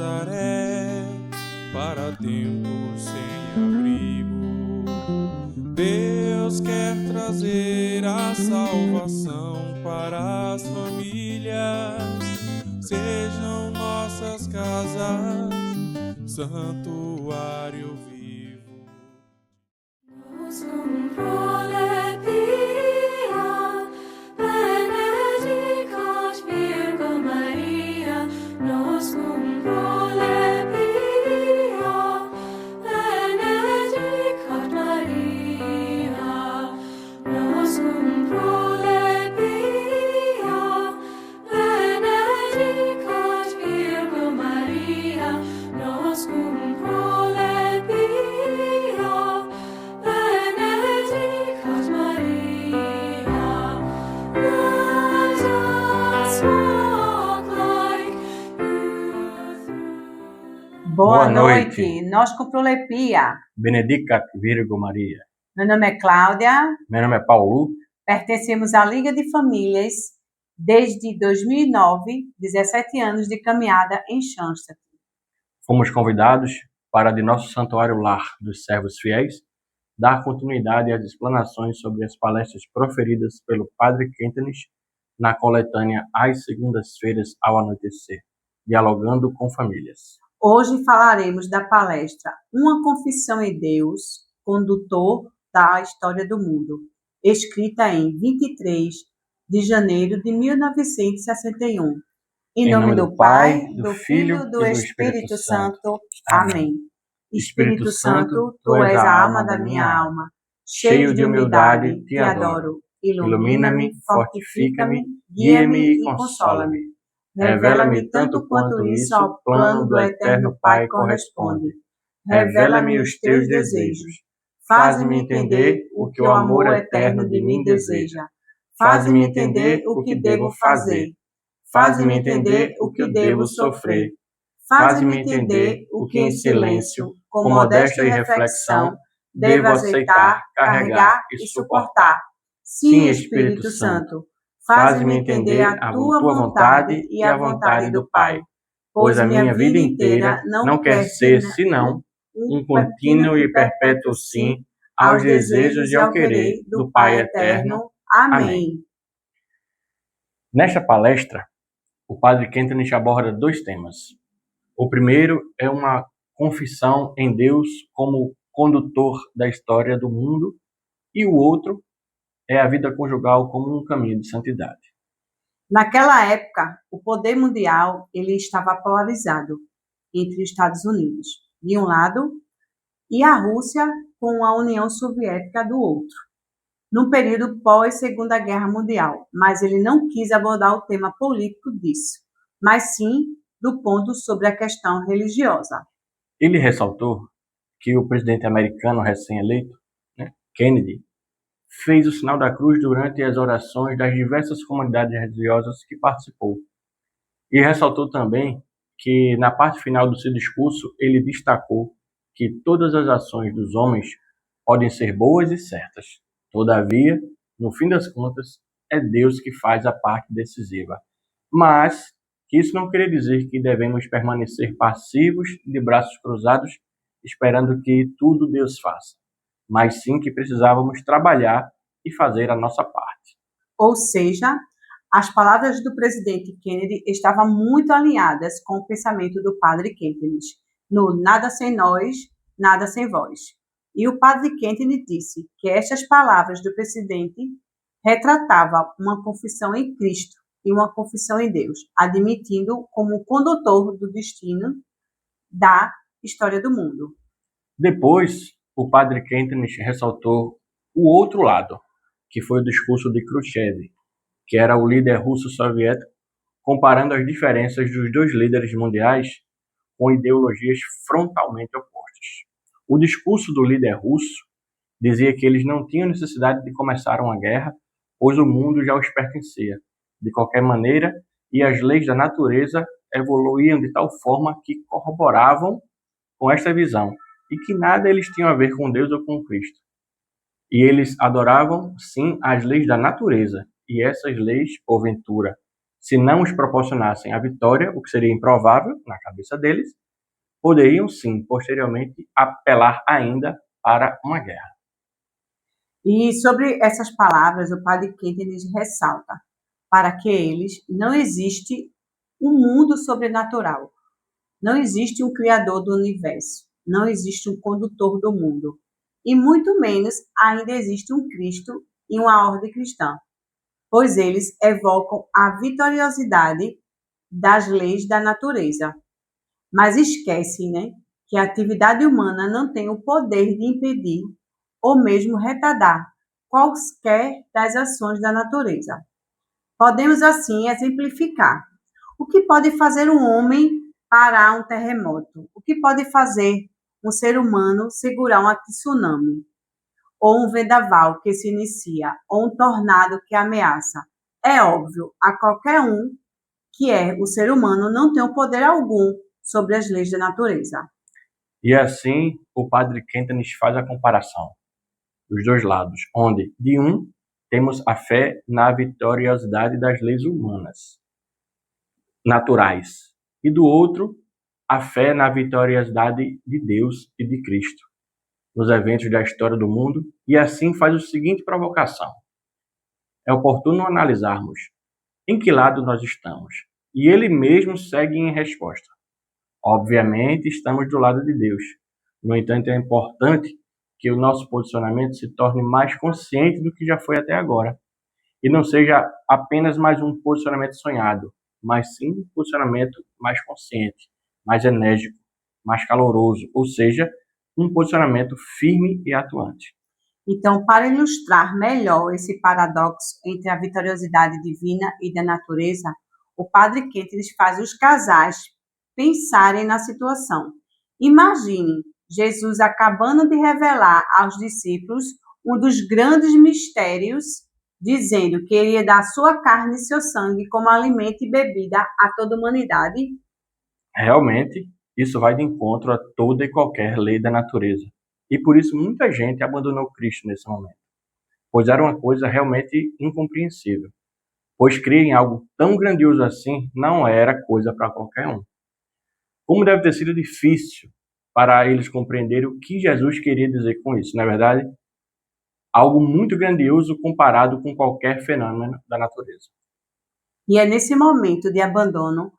Nazaré, para tempos sem abrigo. Deus quer trazer a salvação para as famílias. Sejam nossas casas santuário vivo. Boa noite, nós com prolepia. Benedicat Virgo Maria. Meu nome é Cláudia. Meu nome é Paulo. Pertencemos à Liga de Famílias desde 2009, 17 anos de caminhada em Schanstatt. Fomos convidados para, de nosso santuário lar dos servos fiéis, dar continuidade às explanações sobre as palestras proferidas pelo Padre Kentenich na coletânea Às Segundas-feiras ao Anoitecer, dialogando com famílias. Hoje falaremos da palestra Uma Confissão em Deus, condutor da história do mundo, escrita em 23 de janeiro de 1961. Em nome do Pai, do Filho e do Espírito Santo. Amém. Espírito Santo, Tu és a alma da minha alma. Cheio de humildade, te adoro. Ilumina-me, fortifica-me, guia-me e consola-me. Revela-me tanto quanto isso ao plano do Eterno Pai corresponde. Revela-me os teus desejos. Faz-me entender o que o amor eterno de mim deseja. Faz-me entender o que devo fazer. Faz-me entender o que devo sofrer. Faz-me entender o que em silêncio, com modéstia e reflexão, devo aceitar, carregar e suportar. Sim, Espírito Santo. Faz-me entender a tua vontade e a vontade do Pai, pois a minha vida inteira não quer ser senão um contínuo e perpétuo sim aos desejos e ao querer do Pai eterno. Amém. Nesta palestra, o Padre Kentenich aborda dois temas. O primeiro é uma confissão em Deus como condutor da história do mundo, e o outro é a vida conjugal como um caminho de santidade. Naquela época, o poder mundial ele estava polarizado entre os Estados Unidos, de um lado, e a Rússia com a União Soviética do outro, num período pós-Segunda Guerra Mundial, mas ele não quis abordar o tema político disso, mas sim do ponto sobre a questão religiosa. Ele ressaltou que o presidente americano recém-eleito, Kennedy, fez o sinal da cruz durante as orações das diversas comunidades religiosas que participou. E ressaltou também que, na parte final do seu discurso, ele destacou que todas as ações dos homens podem ser boas e certas. Todavia, no fim das contas, é Deus que faz a parte decisiva. Mas que isso não quer dizer que devemos permanecer passivos, de braços cruzados, esperando que tudo Deus faça, mas sim que precisávamos trabalhar e fazer a nossa parte. Ou seja, as palavras do presidente Kennedy estavam muito alinhadas com o pensamento do padre Kentenich, no nada sem nós, nada sem vós. E o padre Kentenich disse que estas palavras do presidente retratavam uma confissão em Cristo e uma confissão em Deus, admitindo como condutor do destino da história do mundo. Depois, o padre Kentenich ressaltou o outro lado, que foi o discurso de Khrushchev, que era o líder russo-soviético, comparando as diferenças dos dois líderes mundiais com ideologias frontalmente opostas. O discurso do líder russo dizia que eles não tinham necessidade de começar uma guerra, pois o mundo já os pertencia, de qualquer maneira, e as leis da natureza evoluíam de tal forma que corroboravam com esta visão, e que nada eles tinham a ver com Deus ou com Cristo. E eles adoravam, sim, as leis da natureza, e essas leis, porventura, se não os proporcionassem a vitória, o que seria improvável na cabeça deles, poderiam sim, posteriormente, apelar ainda para uma guerra. E sobre essas palavras, o padre Kentenich ressalta: para que eles não existe um mundo sobrenatural, não existe um criador do universo, não existe um condutor do mundo, e muito menos ainda existe um Cristo e uma ordem cristã, pois eles evocam a vitoriosidade das leis da natureza, mas esquecem, né, que a atividade humana não tem o poder de impedir ou mesmo retardar quaisquer das ações da natureza. Podemos assim exemplificar: o que pode fazer um homem parar um terremoto? O que pode fazer um ser humano segurar um tsunami? Ou um vendaval que se inicia? Ou um tornado que ameaça? É óbvio a qualquer um que o ser humano não tem o poder algum sobre as leis da natureza. E assim, o padre Kentenich faz a comparação dos dois lados, onde, de um, temos a fé na vitoriosidade das leis humanas, naturais, e do outro, a fé na vitoriosidade de Deus e de Cristo, nos eventos da história do mundo, e assim faz a seguinte provocação: é oportuno analisarmos em que lado nós estamos, e ele mesmo segue em resposta: obviamente estamos do lado de Deus. No entanto, é importante que o nosso posicionamento se torne mais consciente do que já foi até agora, e não seja apenas mais um posicionamento sonhado, mas sim um posicionamento mais consciente, mais enérgico, mais caloroso, ou seja, um posicionamento firme e atuante. Então, para ilustrar melhor esse paradoxo entre a vitoriosidade divina e da natureza, o padre Kentenich faz os casais pensarem na situação. Imaginem Jesus acabando de revelar aos discípulos um dos grandes mistérios, dizendo que iria dar sua carne e seu sangue como alimento e bebida a toda a humanidade. Realmente, isso vai de encontro a toda e qualquer lei da natureza. E por isso muita gente abandonou Cristo nesse momento, pois era uma coisa realmente incompreensível. Pois crer em algo tão grandioso assim não era coisa para qualquer um. Como deve ter sido difícil para eles compreenderem o que Jesus queria dizer com isso, não é verdade? Algo muito grandioso comparado com qualquer fenômeno da natureza. E é nesse momento de abandono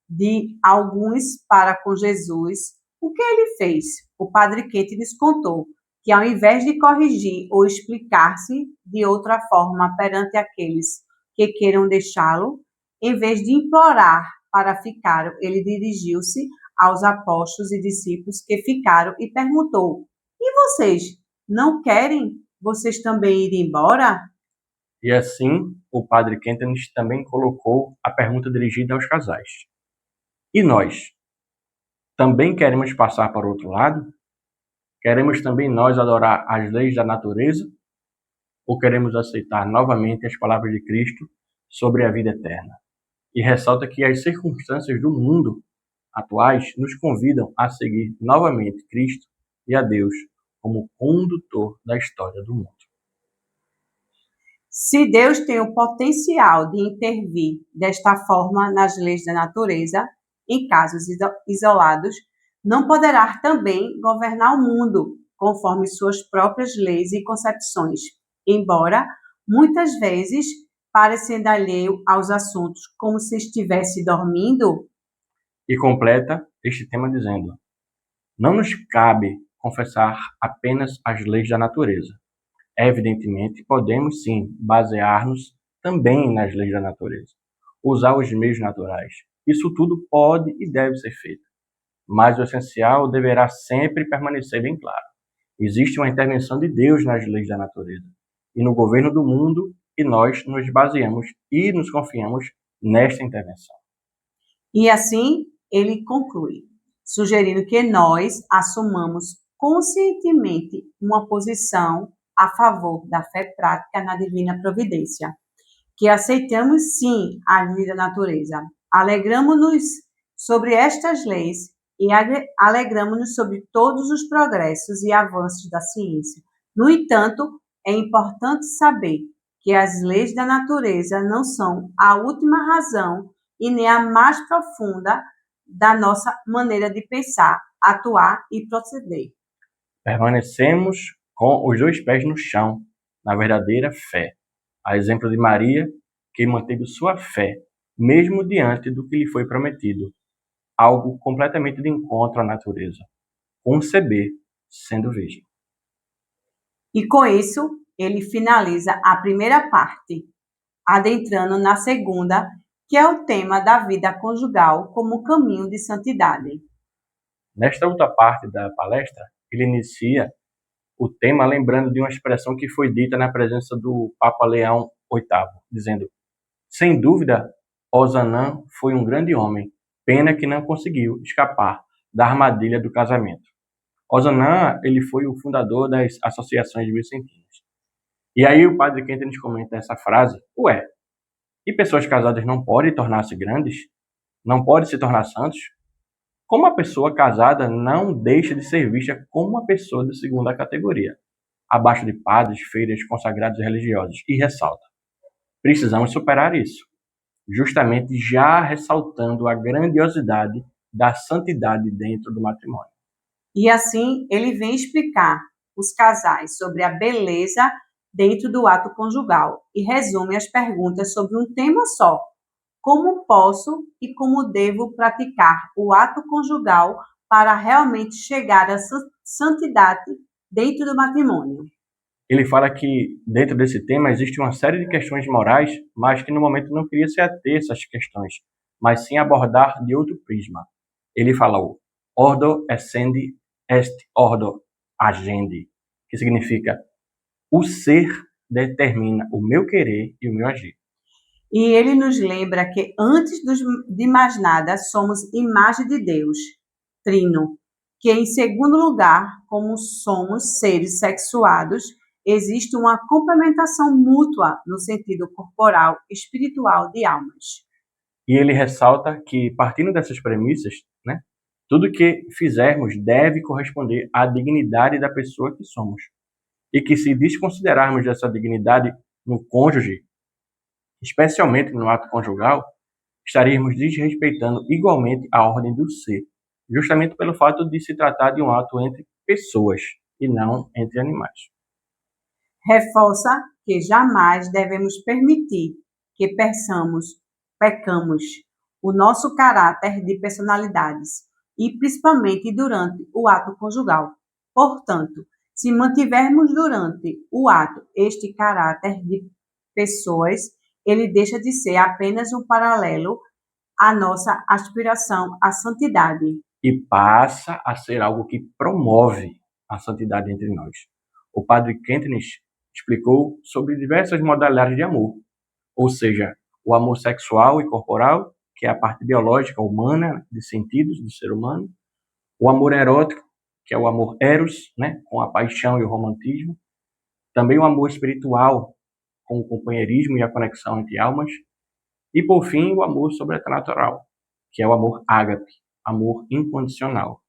de alguns para com Jesus, o que ele fez? O padre Kentenich contou que, ao invés de corrigir ou explicar-se de outra forma perante aqueles que queiram deixá-lo, em vez de implorar para ficar, ele dirigiu-se aos apóstolos e discípulos que ficaram e perguntou: e vocês, não querem vocês também ir embora? E assim, o padre Kentenich também colocou a pergunta dirigida aos casais: e nós? Também queremos passar para o outro lado? Queremos também nós adorar as leis da natureza? Ou queremos aceitar novamente as palavras de Cristo sobre a vida eterna? E ressalta que as circunstâncias do mundo atuais nos convidam a seguir novamente Cristo e a Deus como condutor da história do mundo. Se Deus tem o potencial de intervir desta forma nas leis da natureza, em casos isolados, não poderá também governar o mundo conforme suas próprias leis e concepções, embora muitas vezes parecendo alheio aos assuntos como se estivesse dormindo? E completa este tema dizendo: não nos cabe confessar apenas as leis da natureza. Evidentemente, podemos sim basear-nos também nas leis da natureza, usar os meios naturais. Isso tudo pode e deve ser feito, mas o essencial deverá sempre permanecer bem claro: existe uma intervenção de Deus nas leis da natureza e no governo do mundo, e nós nos baseamos e nos confiamos nesta intervenção. E assim ele conclui, sugerindo que nós assumamos conscientemente uma posição a favor da fé prática na divina providência, que aceitamos sim a lei da natureza, alegramos-nos sobre estas leis e alegramos-nos sobre todos os progressos e avanços da ciência. No entanto, é importante saber que as leis da natureza não são a última razão e nem a mais profunda da nossa maneira de pensar, atuar e proceder. Permanecemos com os dois pés no chão, na verdadeira fé. A exemplo de Maria, que manteve sua fé, mesmo diante do que lhe foi prometido, algo completamente de encontro à natureza. Conceber sendo virgem. E com isso, ele finaliza a primeira parte, adentrando na segunda, que é o tema da vida conjugal como caminho de santidade. Nesta outra parte da palestra, ele inicia o tema lembrando de uma expressão que foi dita na presença do Papa Leão VIII, dizendo: sem dúvida, Ozanam foi um grande homem, pena que não conseguiu escapar da armadilha do casamento. Ozanam, ele foi o fundador das associações vicentinas. E aí o padre Kentenich comenta essa frase: ué, e pessoas casadas não podem tornar-se grandes? Não podem se tornar santos? Como a pessoa casada não deixa de ser vista como uma pessoa de segunda categoria, abaixo de padres, freiras, consagrados e religiosos? E ressalta: precisamos superar isso, justamente já ressaltando a grandiosidade da santidade dentro do matrimônio. E assim ele vem explicar os casais sobre a beleza dentro do ato conjugal e resume as perguntas sobre um tema só: como posso e como devo praticar o ato conjugal para realmente chegar à santidade dentro do matrimônio? Ele fala que dentro desse tema existe uma série de questões morais, mas que no momento não queria se ater a essas questões, mas sim abordar de outro prisma. Ele fala o ordo essendi est ordo agendi, que significa o ser determina o meu querer e o meu agir. E ele nos lembra que antes de mais nada somos imagem de Deus, Trino, que em segundo lugar, como somos seres sexuados, existe uma complementação mútua no sentido corporal e espiritual de almas. E ele ressalta que, partindo dessas premissas, tudo que fizermos deve corresponder à dignidade da pessoa que somos. E que se desconsiderarmos essa dignidade no cônjuge, especialmente no ato conjugal, estaríamos desrespeitando igualmente a ordem do ser, justamente pelo fato de se tratar de um ato entre pessoas e não entre animais. Reforça que jamais devemos permitir que pecamos o nosso caráter de personalidades e principalmente durante o ato conjugal. Portanto, se mantivermos durante o ato este caráter de pessoas, ele deixa de ser apenas um paralelo à nossa aspiração à santidade. E passa a ser algo que promove a santidade entre nós. O padre Kentenich explicou sobre diversas modalidades de amor, ou seja, o amor sexual e corporal, que é a parte biológica, humana, de sentidos do ser humano, o amor erótico, que é o amor eros, com a paixão e o romantismo, também o amor espiritual, com o companheirismo e a conexão entre almas, e por fim o amor sobrenatural, que é o amor ágape, amor incondicional.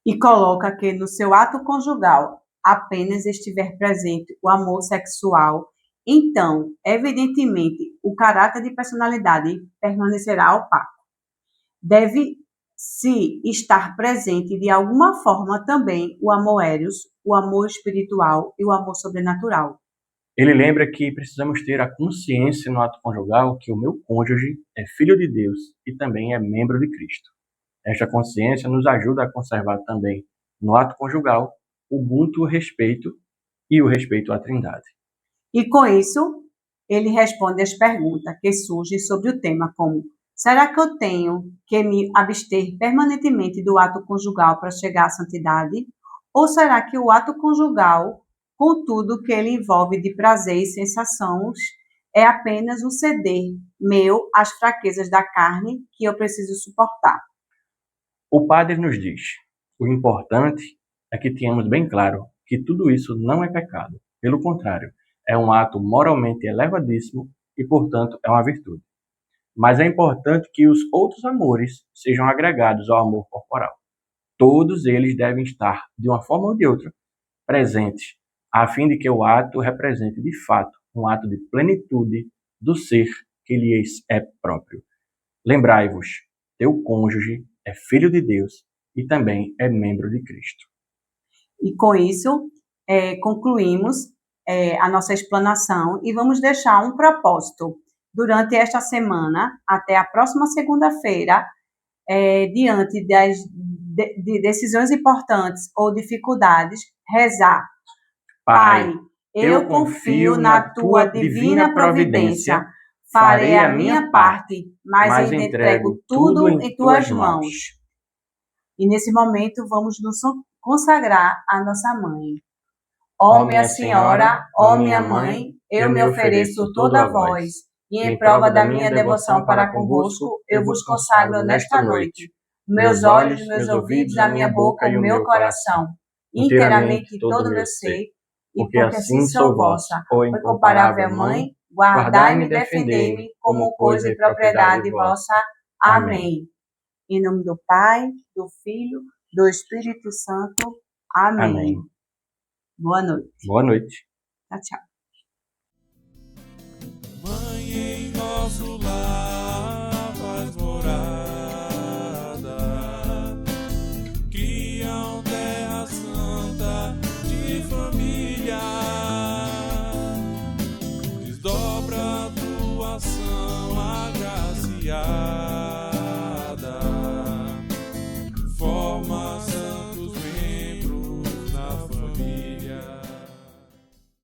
E coloca que no seu ato conjugal apenas estiver presente o amor sexual, então, evidentemente, o caráter de personalidade permanecerá opaco. Deve-se estar presente de alguma forma também o amor eros, o amor espiritual e o amor sobrenatural. Ele lembra que precisamos ter a consciência no ato conjugal que o meu cônjuge é filho de Deus e também é membro de Cristo. Esta consciência nos ajuda a conservar também, no ato conjugal, o mútuo respeito e o respeito à Trindade. E com isso, ele responde às perguntas que surgem sobre o tema, como: será que eu tenho que me abster permanentemente do ato conjugal para chegar à santidade? Ou será que o ato conjugal, com tudo que ele envolve de prazer e sensações, é apenas um ceder meu às fraquezas da carne que eu preciso suportar? O padre nos diz: o importante é que tenhamos bem claro que tudo isso não é pecado. Pelo contrário, é um ato moralmente elevadíssimo e, portanto, é uma virtude. Mas é importante que os outros amores sejam agregados ao amor corporal. Todos eles devem estar, de uma forma ou de outra, presentes, a fim de que o ato represente, de fato, um ato de plenitude do ser que lhes é próprio. Lembrai-vos, teu cônjuge é filho de Deus e também é membro de Cristo. E com isso, concluímos a nossa explanação e vamos deixar um propósito durante esta semana, até a próxima segunda-feira, diante de decisões importantes ou dificuldades, rezar. Pai, eu confio na tua divina providência, farei a minha parte, mas entrego tudo em tuas mãos. E nesse momento vamos nos consagrar à nossa mãe. Ó minha Senhora, ó minha mãe, eu me ofereço toda a vós, e em prova da minha devoção para convosco, eu vos consagro nesta noite meus olhos, meus ouvidos, a minha boca e o meu coração, inteiramente todo o meu ser, e porque assim sou vossa, ó incomparável Mãe, guardai-me e defendei-me como coisa e propriedade vossa. Amém. Em nome do Pai, do Filho, do Espírito Santo. Amém. Amém. Boa noite. Boa noite. Tchau, tchau. Mãe, em nosso lar faz morada, criam terra santa de família, desdobra a tua ação agraciada.